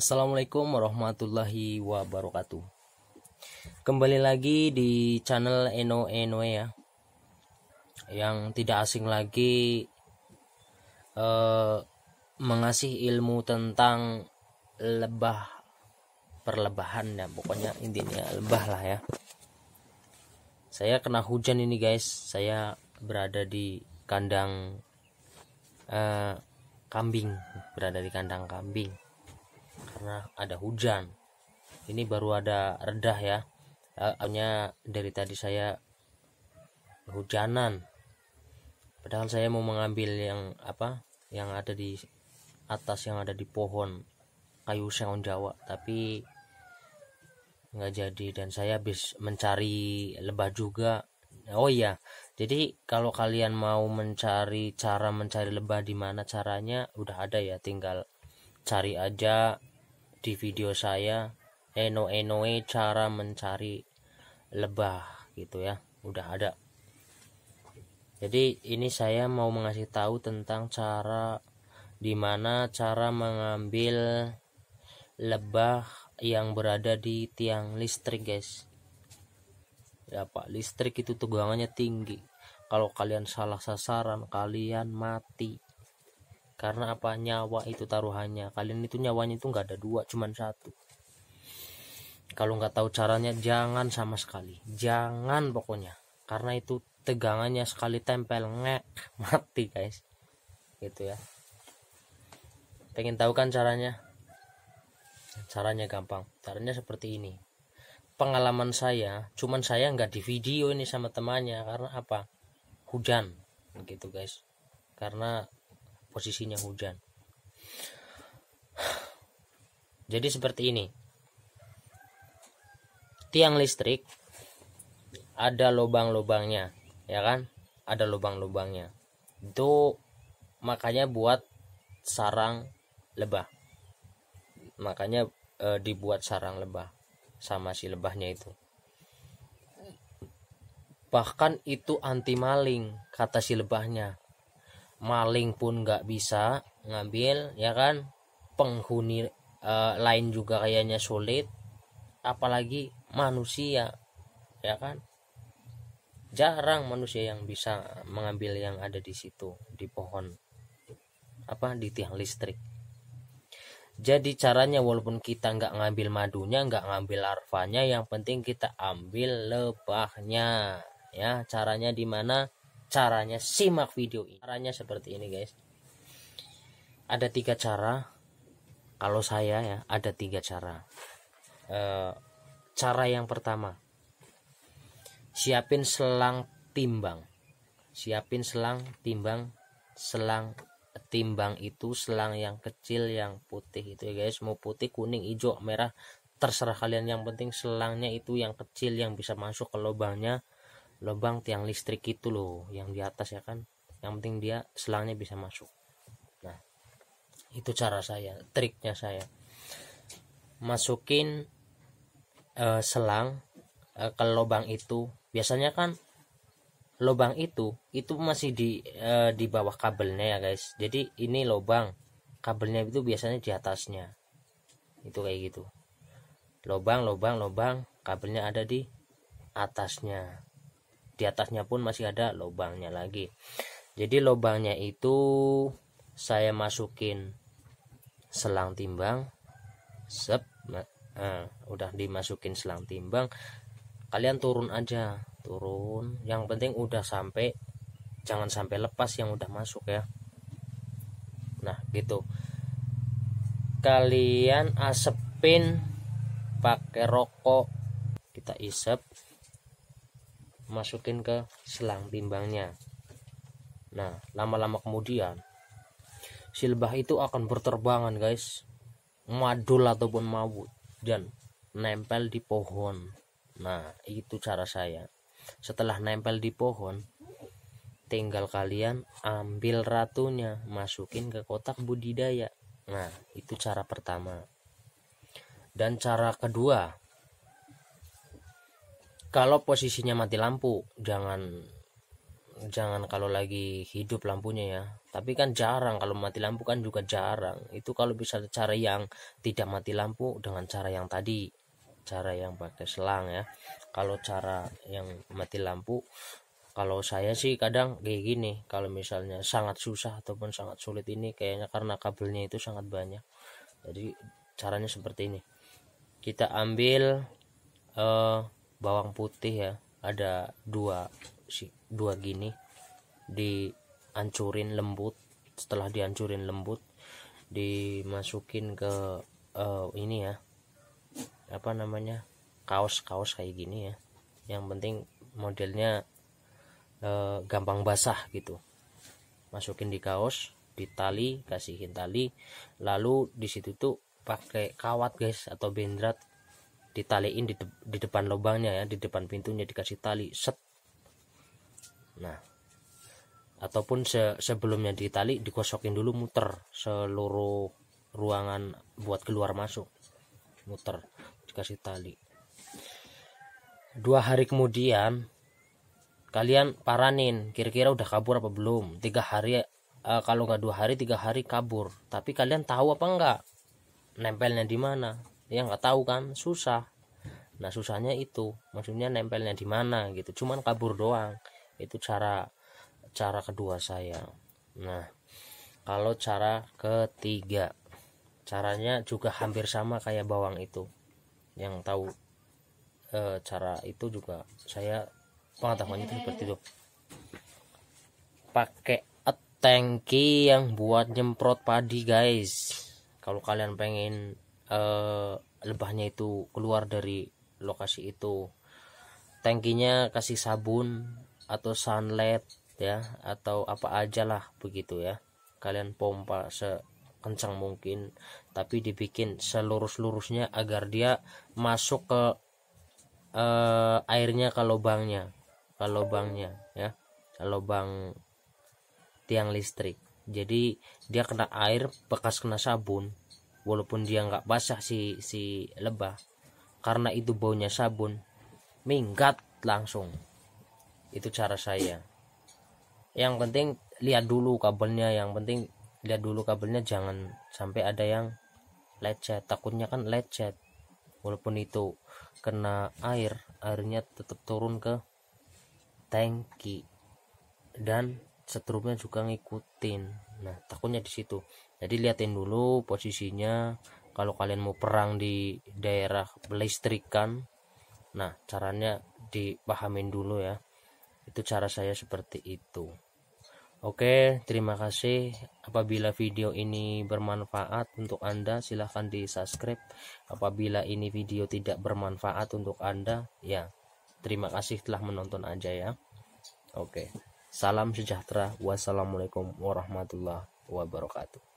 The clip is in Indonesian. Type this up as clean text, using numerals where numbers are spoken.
Assalamualaikum warahmatullahi wabarakatuh. Kembali lagi di channel Eno Eno ya, yang tidak asing lagi mengasih ilmu tentang lebah, perlebahan ya, pokoknya intinya lebah lah ya. Saya kena hujan ini guys, saya berada di kandang kambing, karena ada hujan. Ini baru ada redah ya, hanya dari tadi saya hujanan, padahal saya mau mengambil yang ada di atas, yang ada di pohon kayu sengon Jawa, tapi nggak jadi. Dan saya habis mencari lebah juga. Oh iya, jadi kalau kalian mau mencari cara mencari lebah, di mana caranya udah ada ya, tinggal cari aja di video saya Eno Enoe cara mencari lebah gitu ya, udah ada. Jadi ini saya mau mengasih tahu tentang cara dimana cara mengambil lebah yang berada di tiang listrik guys ya. Pak, listrik itu tegangannya tinggi, kalau kalian salah sasaran kalian mati. Karena apa? Nyawa itu taruhannya. Kalian itu nyawanya itu nggak ada dua, cuman satu. Kalau nggak tahu caranya jangan sama sekali, jangan pokoknya, karena itu tegangannya sekali tempel ngek mati guys gitu ya. Pengen tahu kan caranya? Caranya gampang, caranya seperti ini. Pengalaman saya, cuman saya nggak di video ini sama temannya, karena apa? Hujan gitu guys, karena posisinya hujan. Jadi seperti ini, tiang listrik ada lubang-lubangnya ya kan, ada lubang-lubangnya itu, makanya buat sarang lebah, makanya dibuat sarang lebah sama si lebahnya itu. Bahkan itu anti maling, kata si lebahnya. Maling pun nggak bisa ngambil ya kan, penghuni lain juga kayaknya sulit, apalagi manusia ya kan. Jarang manusia yang bisa mengambil yang ada di situ, di pohon di tiang listrik. Jadi caranya, walaupun kita nggak ngambil madunya, nggak ngambil larvanya, yang penting kita ambil lebahnya ya. Caranya di mana? Caranya simak video ini. Caranya seperti ini guys, ada 3 cara. Kalau saya ya ada 3 cara. Cara yang pertama, siapin selang timbang. Selang timbang itu selang yang kecil, yang putih itu ya guys. Mau putih, kuning, hijau, merah, terserah kalian. Yang penting selangnya itu yang kecil, yang bisa masuk ke lubang tiang listrik itu loh, yang di atas ya kan. Yang penting dia selangnya bisa masuk. Nah, itu cara saya, triknya saya. Masukin selang ke lubang itu. Biasanya kan lubang itu masih di bawah kabelnya ya guys. Jadi ini lubang, kabelnya itu biasanya di atasnya. Itu kayak gitu. Lubang, kabelnya ada di atasnya. Di atasnya pun masih ada lubangnya lagi. Jadi lubangnya itu saya masukin selang timbang. Udah dimasukin selang timbang, kalian turun aja, yang penting udah sampai, jangan sampai lepas yang udah masuk ya. Nah gitu, kalian asepin pakai rokok, kita isep, masukin ke selang timbangnya. Nah lama-lama kemudian si lebah itu akan berterbangan guys, madul ataupun mawut, dan nempel di pohon. Nah itu cara saya. Setelah nempel di pohon, tinggal kalian ambil ratunya, masukin ke kotak budidaya. Nah itu cara pertama. Dan cara kedua, kalau posisinya mati lampu, jangan jangan kalau lagi hidup lampunya ya, tapi kan jarang kalau mati lampu kan juga jarang. Itu kalau bisa cara yang tidak mati lampu dengan cara yang tadi, cara yang pakai selang ya. Kalau cara yang mati lampu, kalau saya sih kadang kayak gini, kalau misalnya sangat susah ataupun sangat sulit ini kayaknya karena kabelnya itu sangat banyak. Jadi caranya seperti ini, kita ambil bawang putih ya, ada dua gini, dihancurin lembut. Setelah dihancurin lembut, dimasukin ke ini ya, apa namanya, kaos kayak gini ya, yang penting modelnya gampang basah gitu. Masukin di kaos, ditali, kasihin tali, lalu di situ tuh pakai kawat guys atau bendrat, ditaliin di depan lubangnya ya, di depan pintunya dikasih tali set. Nah, ataupun sebelumnya ditali dikosokin dulu, muter seluruh ruangan buat keluar masuk, muter dikasih tali. 2 hari kemudian kalian paranin kira-kira udah kabur apa belum. 3 hari kalau nggak 2 hari 3 hari kabur, tapi kalian tahu apa enggak nempelnya di mana? Ya nggak tahu kan, susah. Nah susahnya itu, maksudnya nempelnya di mana gitu, cuman kabur doang. Itu cara kedua saya. Nah kalau cara ketiga, caranya juga hampir sama kayak bawang itu. Yang tahu cara itu juga saya pengetahuannya itu seperti itu. Pakai tangki yang buat nyemprot padi guys. Kalau kalian pengen lebahnya itu keluar dari lokasi itu, tangkinya kasih sabun atau sunlight ya, atau apa aja lah begitu ya. Kalian pompa sekencang mungkin, tapi dibikin selurus-lurusnya agar dia masuk ke airnya ke lubangnya ya, ke lubang tiang listrik. Jadi dia kena air bekas kena sabun, walaupun dia nggak basah si lebah, karena itu baunya sabun, minggat langsung. Itu cara saya. Yang penting lihat dulu kabelnya, jangan sampai ada yang lecet. Takutnya kan lecet, walaupun itu kena airnya tetap turun ke tangki dan setrumnya juga ngikutin. Nah takutnya di situ. Jadi liatin dulu posisinya kalau kalian mau perang di daerah listrikan. Nah caranya dipahamin dulu ya. Itu cara saya seperti itu. Oke, terima kasih. Apabila video ini bermanfaat untuk Anda, silahkan di subscribe. Apabila ini video tidak bermanfaat untuk Anda, ya terima kasih telah menonton aja ya. Oke, salam sejahtera. Wassalamualaikum warahmatullahi wabarakatuh.